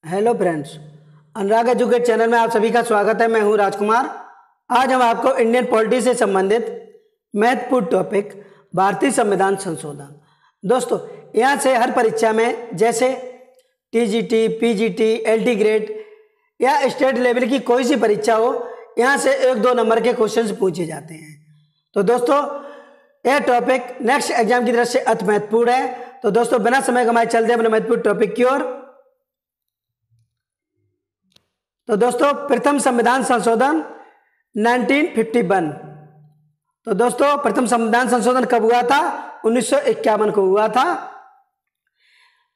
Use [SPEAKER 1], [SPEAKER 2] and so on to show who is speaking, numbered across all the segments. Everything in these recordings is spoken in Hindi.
[SPEAKER 1] हेलो फ्रेंड्स, अनुराग एजुकेट चैनल में आप सभी का स्वागत है। मैं हूं राजकुमार। आज हम आपको इंडियन पॉलिटी से संबंधित महत्वपूर्ण टॉपिक भारतीय संविधान संशोधन। दोस्तों, यहाँ से हर परीक्षा में जैसे टीजीटी, पीजीटी, एलटी ग्रेड या स्टेट लेवल की कोई सी परीक्षा हो, यहाँ से 1-2 नंबर के क्वेश्चंस पूछे जाते हैं। तो दोस्तों, यह टॉपिक नेक्स्ट एग्जाम की दृष्टि से अति महत्वपूर्ण है। तो दोस्तों, बिना समय गंवाए चलते हैं अपने महत्वपूर्ण टॉपिक की ओर। तो दोस्तों, प्रथम संविधान संशोधन 1951। तो दोस्तों, प्रथम संविधान संशोधन कब हुआ था? 1951 को हुआ था।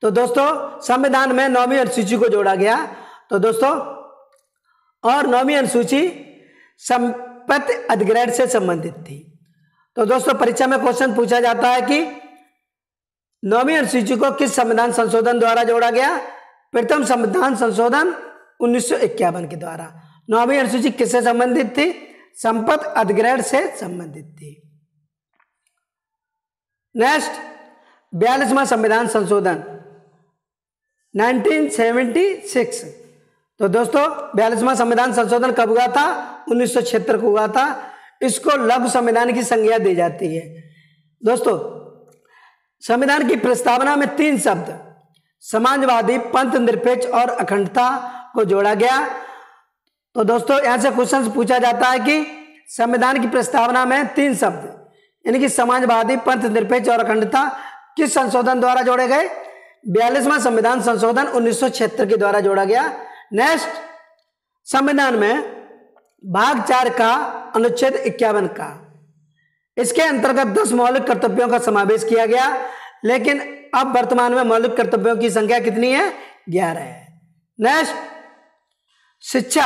[SPEAKER 1] तो दोस्तों, संविधान में 9वीं अनुसूची को जोड़ा गया। तो दोस्तों, और 9वीं अनुसूची संपत्ति अधिग्रहण से संबंधित थी। तो दोस्तों, परीक्षा में क्वेश्चन पूछा जाता है कि 9वीं अनुसूची को किस संविधान संशोधन द्वारा जोड़ा गया? प्रथम संविधान संशोधन 1951 के द्वारा। 9वीं अनुसूची किससे संबंधित थी? संपत्ति अधिग्रहण से संबंधित थी। नेक्स्ट, 42वां संविधान संशोधन 1976। तो दोस्तों, 42वां संविधान संशोधन कब हुआ था? 1976 को हुआ था। इसको लघु संविधान की संज्ञा दी जाती है। दोस्तों, संविधान की प्रस्तावना में 3 शब्द समाजवादी, पंथ निरपेक्ष और अखंडता को जोड़ा गया। तो दोस्तों, यहां से क्वेश्चन पूछा जाता है कि संविधान की प्रस्तावना में 3 शब्द यानी कि समाजवादी, पंथ निरपेक्ष और अखंडता किस संशोधन द्वारा जोड़े गए? 42वां संविधान संशोधन 1976 के द्वारा जोड़ा गया। नेक्स्ट, संविधान में भाग 4 का अनुच्छेद 51 का, इसके अंतर्गत 10 मौलिक कर्तव्यों का समावेश किया गया। लेकिन अब वर्तमान में मौलिक कर्तव्यों की संख्या कितनी है? 11 है। नेक्स्ट, शिक्षा,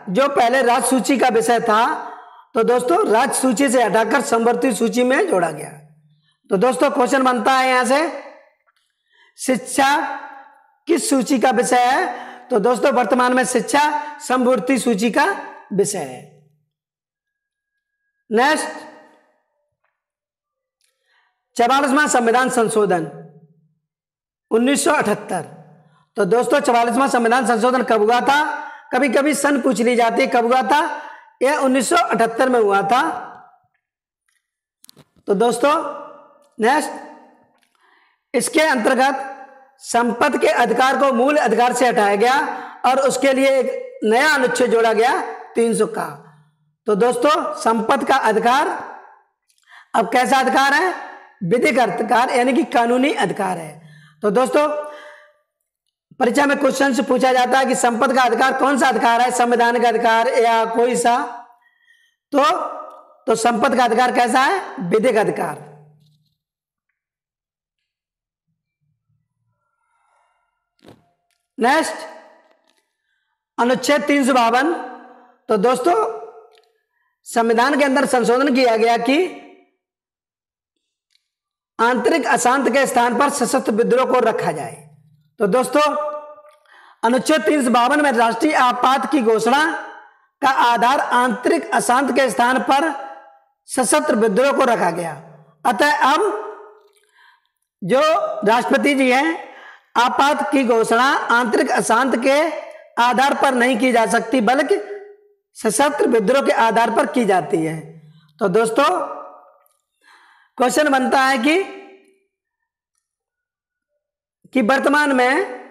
[SPEAKER 1] जो पहले राज्य सूची का विषय था, तो दोस्तों राज्य सूची से हटाकर समवर्ती सूची में जोड़ा गया। तो दोस्तों, क्वेश्चन बनता है यहां से, शिक्षा किस सूची का विषय है? तो दोस्तों, वर्तमान में शिक्षा समवर्ती सूची का विषय है। नेक्स्ट, 44वां संविधान संशोधन 1978। तो दोस्तों, 44वां संविधान संशोधन कब हुआ था? कभी कभी सन पूछ ली जाती है, कब हुआ था? यह 1978 में हुआ था। तो दोस्तों, नेक्स्ट, इसके अंतर्गत संपत्ति के अधिकार को मूल अधिकार से हटाया गया और उसके लिए एक नया अनुच्छेद जोड़ा गया, 300 का। तो दोस्तों, संपत्ति का अधिकार अब कैसा अधिकार है? विधिक अधिकार यानी कि कानूनी अधिकार है। तो दोस्तों, परीक्षा में क्वेश्चन से पूछा जाता है कि संपत्ति का अधिकार कौन सा अधिकार है? संवैधानिक अधिकार या कोई सा? तो संपत्ति का अधिकार कैसा है? विधिक अधिकार। नेक्स्ट, अनुच्छेद 352। तो दोस्तों, संविधान के अंदर संशोधन किया गया कि आंतरिक अशांति के स्थान पर सशस्त्र विद्रोह को रखा जाए। तो दोस्तों, अनुच्छेद 352 में राष्ट्रीय आपात की घोषणा का आधार आंतरिक अशांति के स्थान पर सशस्त्र विद्रोह को रखा गया। अतः अब जो राष्ट्रपति जी हैं, आपात की घोषणा आंतरिक अशांति के आधार पर नहीं की जा सकती, बल्कि सशस्त्र विद्रोह के आधार पर की जाती है। तो दोस्तों, क्वेश्चन बनता है कि वर्तमान में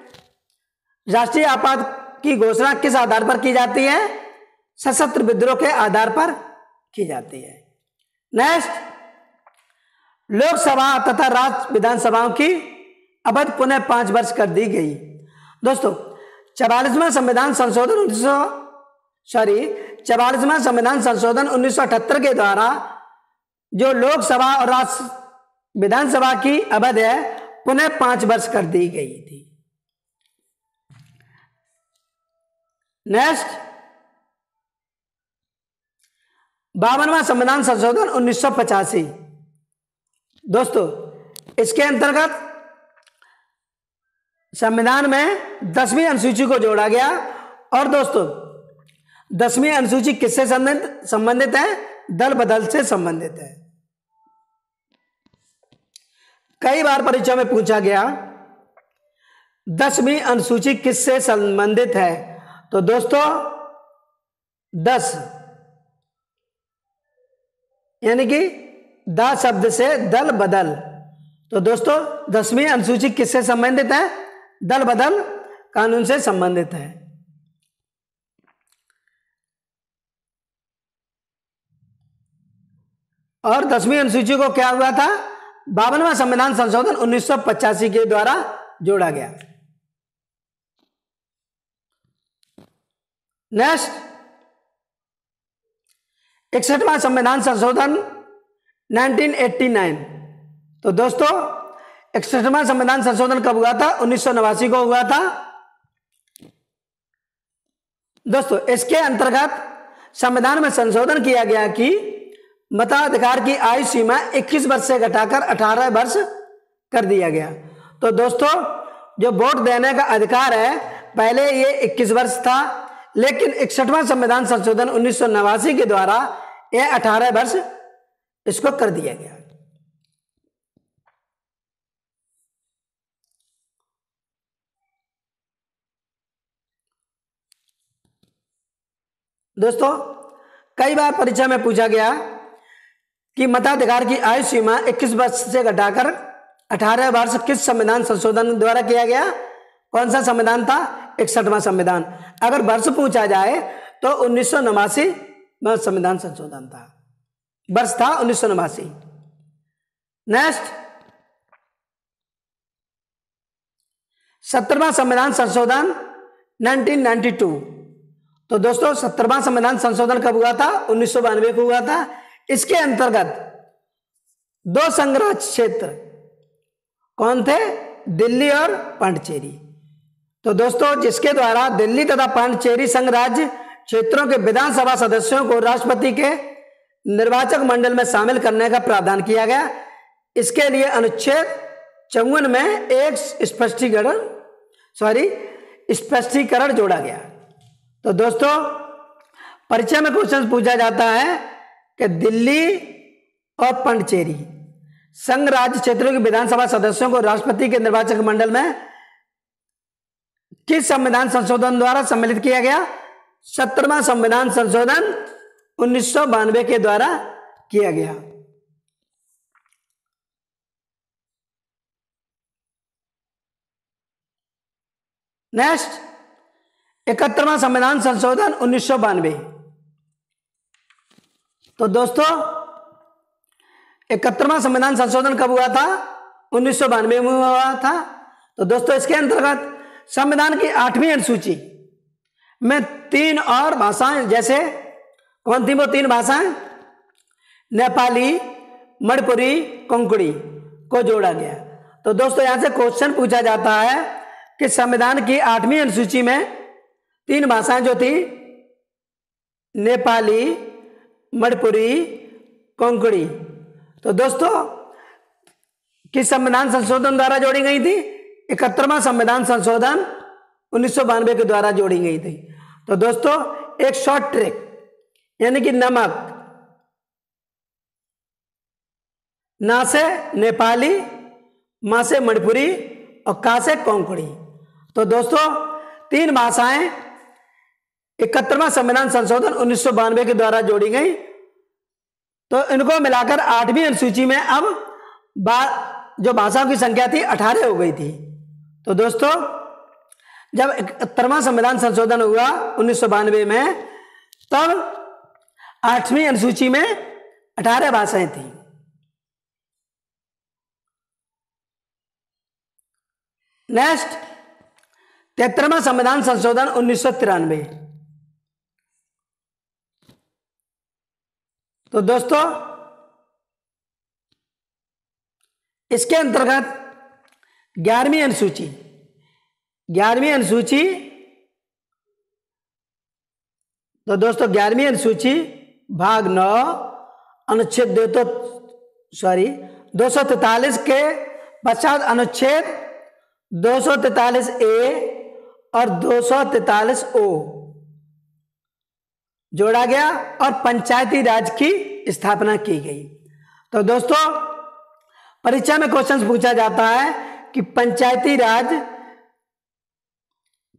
[SPEAKER 1] राष्ट्रीय आपात की घोषणा किस आधार पर की जाती है? सशस्त्र विद्रोह के आधार पर की जाती है। नेक्स्ट, लोकसभा तथा राज्य विधानसभाओं की अवधि पुनः 5 वर्ष कर दी गई। दोस्तों, 44वां संविधान संशोधन 1978 के द्वारा जो लोकसभा और राज्य विधानसभा की अवधि है पुनः 5 वर्ष कर दी गई थी। नेक्स्ट, 52वां संविधान संशोधन 1985। दोस्तों, इसके अंतर्गत संविधान में 10वीं अनुसूची को जोड़ा गया। और दोस्तों, 10वीं अनुसूची किससे संबंधित है? दल बदल से संबंधित है। कई बार परीक्षा में पूछा गया 10वीं अनुसूची किससे संबंधित है? तो दोस्तों 10 यानी कि द शब्द से दल बदल। तो दोस्तों 10वीं अनुसूची किससे संबंधित है? दल बदल कानून से संबंधित है। और 10वीं अनुसूची को क्या हुआ था? 52वां संविधान संशोधन 1985 के द्वारा जोड़ा गया। नेक्स्ट 61वां संविधान संशोधन 1989। तो दोस्तों 61वां संविधान संशोधन कब हुआ था? 1989 को हुआ था। दोस्तों इसके अंतर्गत संविधान में संशोधन किया गया कि मताधिकार की आयु सीमा 21 वर्ष से घटाकर 18 वर्ष कर दिया गया। तो दोस्तों जो वोट देने का अधिकार है पहले ये 21 वर्ष था, लेकिन 61वां संविधान संशोधन 1989 के द्वारा यह 18 वर्ष इसको कर दिया गया। दोस्तों कई बार परीक्षा में पूछा गया कि मताधिकार की आयु सीमा 21 वर्ष से घटाकर 18 वर्ष किस संविधान संशोधन द्वारा किया गया? कौन सा संविधान था? 61वां संविधान। अगर वर्ष पूछा जाए तो 1989 में संविधान संशोधन था, वर्ष था 1989। नेक्स्ट 17वां संविधान संशोधन 1992। तो दोस्तों 17वां संविधान संशोधन कब हुआ था? 1992 को हुआ था। इसके अंतर्गत 2 संघराज्य क्षेत्र कौन थे? दिल्ली और पांडिचेरी। तो दोस्तों जिसके द्वारा दिल्ली तथा पांडिचेरी संघराज्य क्षेत्रों के विधानसभा सदस्यों को राष्ट्रपति के निर्वाचक मंडल में शामिल करने का प्रावधान किया गया। इसके लिए अनुच्छेद 54 में एक स्पष्टीकरण जोड़ा गया। तो दोस्तों परीक्षा में क्वेश्चन पूछा जाता है कि दिल्ली और पांडिचेरी संघ राज्य क्षेत्रों के विधानसभा सदस्यों को राष्ट्रपति के निर्वाचक मंडल में किस संविधान संशोधन द्वारा सम्मिलित किया गया? 17वां संविधान संशोधन 1992 के द्वारा किया गया। नेक्स्ट 71वां संविधान संशोधन 1992। तो दोस्तों 71वां संविधान संशोधन कब हुआ था? 1992 में हुआ था। तो दोस्तों इसके अंतर्गत संविधान की 8वीं अनुसूची में 3 और भाषाएं, जैसे कौन थी वो 3 भाषाएं? नेपाली, मणिपुरी, कोंकणी को जोड़ा गया। तो दोस्तों यहां से क्वेश्चन पूछा जाता है कि संविधान की 8वीं अनुसूची में 3 भाषाएं जो थी नेपाली, मणिपुरी, कोंकणी, तो दोस्तों किस संविधान संशोधन द्वारा जोड़ी गई थी? 71वां संविधान संशोधन 1992 के द्वारा जोड़ी गई थी। तो दोस्तों एक शॉर्ट ट्रिक यानी कि नमक, ना से नेपाली, मा से मणिपुरी और का से कोंकणी। तो दोस्तों 3 भाषाएं 71वां संविधान संशोधन 1992 के द्वारा जोड़ी गई। तो इनको मिलाकर 8वीं अनुसूची में अब जो भाषाओं की संख्या थी 18 हो गई थी। तो दोस्तों जब 71वां संविधान संशोधन हुआ 1992 में, तब 8वीं अनुसूची में 18 भाषाएं थी। नेक्स्ट 73वां संविधान संशोधन 1993। तो दोस्तों इसके अंतर्गत 11वीं अनुसूची तो दोस्तों 11वीं अनुसूची भाग 9 अनुच्छेद 243 के पश्चात अनुच्छेद 243A और 243O जोड़ा गया और पंचायती राज की स्थापना की गई। तो दोस्तों परीक्षा में क्वेश्चन पूछा जाता है कि पंचायती राज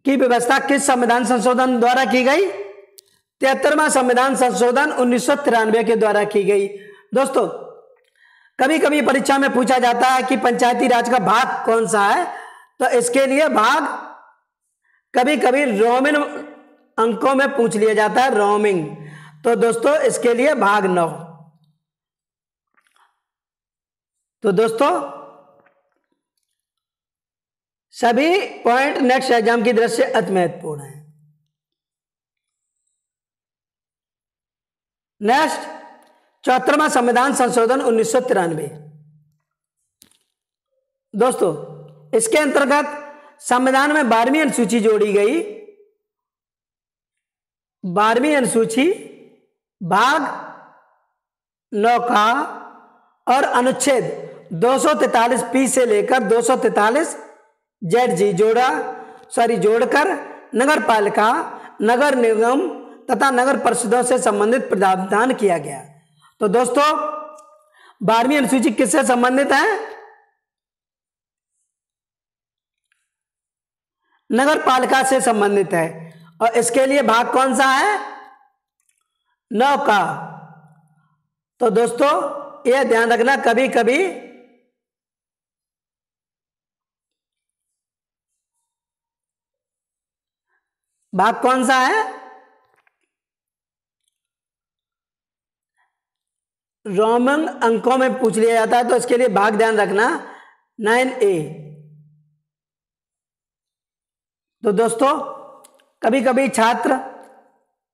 [SPEAKER 1] की व्यवस्था किस संविधान संशोधन द्वारा की गई? 73वां संविधान संशोधन 1993 के द्वारा की गई। दोस्तों, कभी कभी परीक्षा में पूछा जाता है कि पंचायती राज का भाग कौन सा है, तो इसके लिए भाग कभी कभी रोमन अंकों में पूछ लिया जाता है, रोमिंग। तो दोस्तों, इसके लिए भाग 9। तो दोस्तों, सभी पॉइंट नेक्स्ट एग्जाम की दृष्टि से अति महत्वपूर्ण है। नेक्स्ट, 74वां संविधान संशोधन 1993। दोस्तों, इसके अंतर्गत संविधान में 12वीं अनुसूची जोड़ी गई। 12वीं अनुसूची भाग 9 का और अनुच्छेद 243 से लेकर 243 ZG जोड़कर नगर पालिका, नगर निगम तथा नगर परिषदों से संबंधित प्रावधान किया गया। तो दोस्तों, 12वीं अनुसूची किससे संबंधित है? नगर पालिका से संबंधित है। और इसके लिए भाग कौन सा है? 9 का। तो दोस्तों, यह ध्यान रखना, कभी कभी भाग कौन सा है? रोमन अंकों में पूछ लिया जाता है, तो इसके लिए भाग ध्यान रखना 9A। तो दोस्तों, कभी कभी छात्र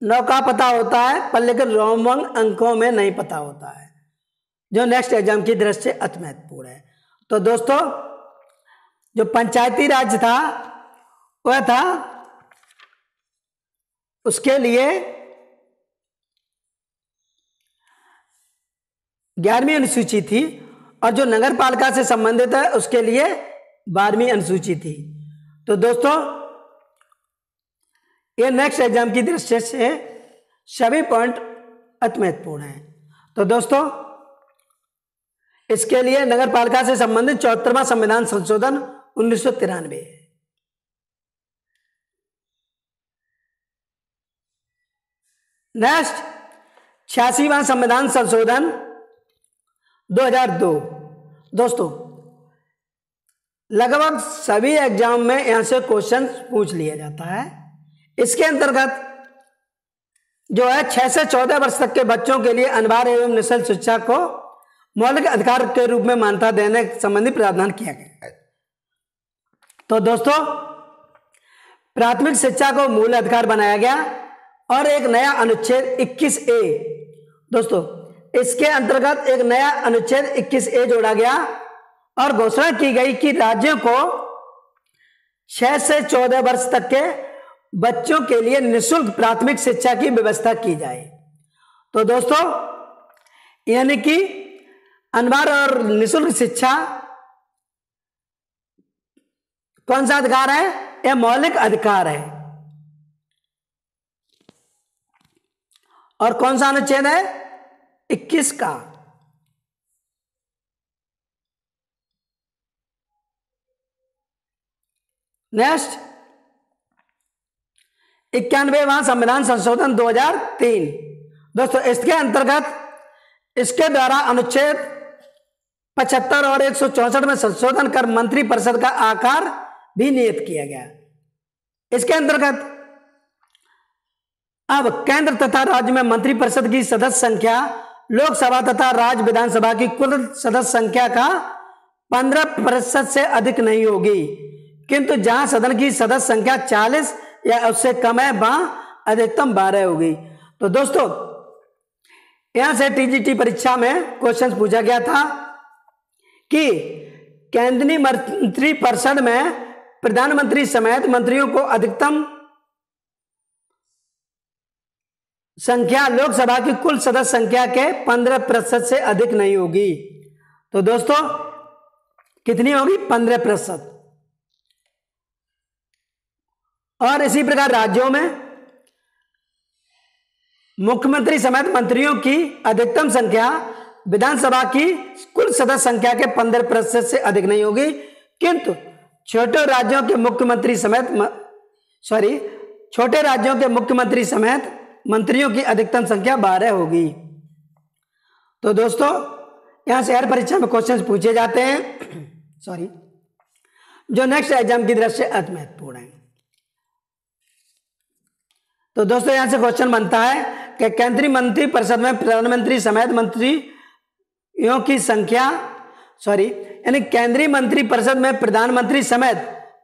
[SPEAKER 1] 9 का पता होता है, पर लेकिन रोमन अंकों में नहीं पता होता है, जो नेक्स्ट एग्जाम की दृष्टि से अति महत्वपूर्ण है। तो दोस्तों, जो पंचायती राज था वह था, उसके लिए 11वीं अनुसूची थी, और जो नगर पालिका से संबंधित है उसके लिए 12वीं अनुसूची थी। तो दोस्तों, ये नेक्स्ट एग्जाम की दृष्टि से सभी पॉइंट अति महत्वपूर्ण है। तो दोस्तों, इसके लिए नगर पालिका से संबंधित 74वां संविधान संशोधन 1993। नेक्स्ट, 86वां संविधान संशोधन 2002। दोस्तों, लगभग सभी एग्जाम में यहां से क्वेश्चन पूछ लिया जाता है। इसके अंतर्गत जो है 6 से 14 वर्ष तक के बच्चों के लिए अनिवार्य एवं निःशुल्क शिक्षा को मौलिक अधिकार के रूप में मान्यता देने संबंधी प्रावधान किया गया है। तो दोस्तों, प्राथमिक शिक्षा को मूल अधिकार बनाया गया और एक नया अनुच्छेद 21A, दोस्तों इसके अंतर्गत एक नया अनुच्छेद 21A जोड़ा गया और घोषणा की गई कि राज्यों को 6 से 14 वर्ष तक के बच्चों के लिए निःशुल्क प्राथमिक शिक्षा की व्यवस्था की जाए। तो दोस्तों, यानी कि अनिवार्य और निःशुल्क शिक्षा कौन सा अधिकार है? यह मौलिक अधिकार है। और कौन सा अनुच्छेद है? 21 का। नेक्स्ट, 91वां संविधान संशोधन 2003। दोस्तों, इसके अंतर्गत इसके द्वारा अनुच्छेद 75 और 164 में संशोधन कर मंत्री परिषद का आकार भी नियत किया गया। इसके अंतर्गत अब केंद्र तथा राज्य में मंत्री परिषद की सदस्य संख्या लोकसभा तथा राज्य विधानसभा की कुल सदस्य संख्या का 15% से अधिक नहीं होगी, किंतु जहां सदन की सदस्य संख्या 40 या उससे कम है वहां अधिकतम 12 होगी। तो दोस्तों, यहां से टीजीटी परीक्षा में क्वेश्चन पूछा गया था कि केंद्रीय मंत्री परिषद में प्रधानमंत्री समेत मंत्रियों को अधिकतम संख्या लोकसभा की कुल सदस्य संख्या के 15% से अधिक नहीं होगी। तो दोस्तों, कितनी होगी? 15%। और इसी प्रकार राज्यों में मुख्यमंत्री समेत मंत्रियों की अधिकतम संख्या विधानसभा की कुल सदस्य संख्या के 15% से अधिक नहीं होगी, किंतु छोटे राज्यों के मुख्यमंत्री समेत छोटे राज्यों के मुख्यमंत्री समेत मंत्रियों की अधिकतम संख्या 12 होगी। तो दोस्तों यहां से हर परीक्षा में क्वेश्चंस पूछे जाते हैं जो नेक्स्ट एग्जाम की दृष्टि से अति महत्वपूर्ण है। तो दोस्तों यहां से क्वेश्चन बनता है कि केंद्रीय मंत्रिपरिषद में प्रधानमंत्री समेत मंत्रियों की संख्या यानी केंद्रीय मंत्रिपरिषद में प्रधानमंत्री समेत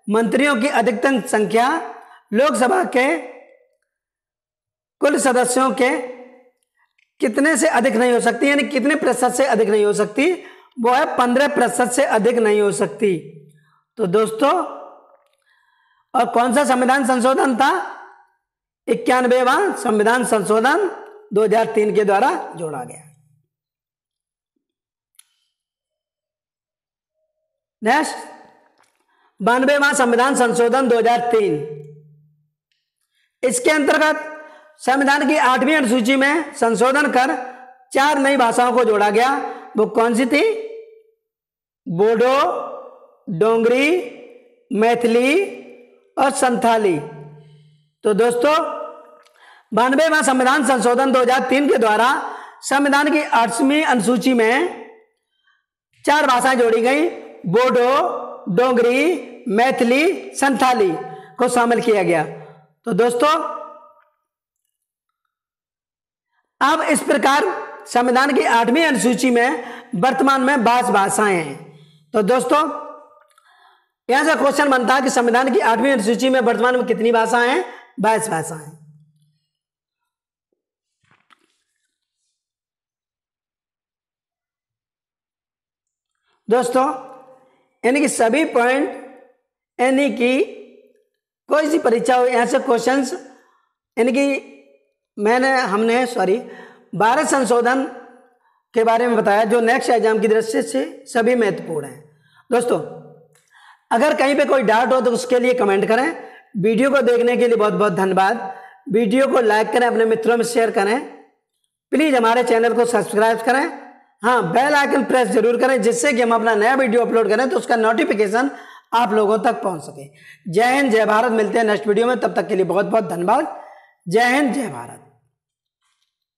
[SPEAKER 1] मंत्रियों की अधिकतम संख्या लोकसभा के कुल सदस्यों के कितने से अधिक नहीं हो सकती, यानी कितने प्रतिशत से अधिक नहीं हो सकती, वो है 15% से अधिक नहीं हो सकती। तो दोस्तों और कौन सा संविधान संशोधन था? 91वां संविधान संशोधन 2003 के द्वारा जोड़ा गया। नेक्स्ट 92वां संविधान संशोधन 2003। इसके अंतर्गत संविधान की 8वीं अनुसूची में संशोधन कर 4 नई भाषाओं को जोड़ा गया। वो कौन सी थी? बोडो, डोंगरी, मैथिली और संथाली। तो दोस्तों 92वां संविधान संशोधन 2003 के द्वारा संविधान की 8वीं अनुसूची में 4 भाषाएं जोड़ी गई। बोडो, डोंगरी, मैथिली, संथाली को शामिल किया गया। तो दोस्तों अब इस प्रकार संविधान की 8वीं अनुसूची में वर्तमान में 22 भाषाएं हैं। तो दोस्तों यहां से क्वेश्चन बनता है कि संविधान की 8वीं अनुसूची में वर्तमान में कितनी भाषाएं हैं? 22 भाषाएं। दोस्तों यानी कि सभी पॉइंट, यानी कि कोई सी परीक्षा हो यहां से क्वेश्चंस, यानी कि हमने 12 संशोधन के बारे में बताया जो नेक्स्ट एग्जाम की दृष्टि से सभी महत्वपूर्ण है। दोस्तों अगर कहीं पे कोई डाउट हो तो उसके लिए कमेंट करें। वीडियो को देखने के लिए बहुत बहुत धन्यवाद। वीडियो को लाइक करें, अपने मित्रों में शेयर करें। प्लीज हमारे चैनल को सब्सक्राइब करें। हाँ, बेल आइकन प्रेस जरूर करें जिससे कि हम अपना नया वीडियो अपलोड करें तो उसका नोटिफिकेशन आप लोगों तक पहुंच सके। जय हिंद, जय भारत। मिलते हैं नेक्स्ट वीडियो में, तब तक के लिए बहुत बहुत धन्यवाद। जय हिंद, जय भारत।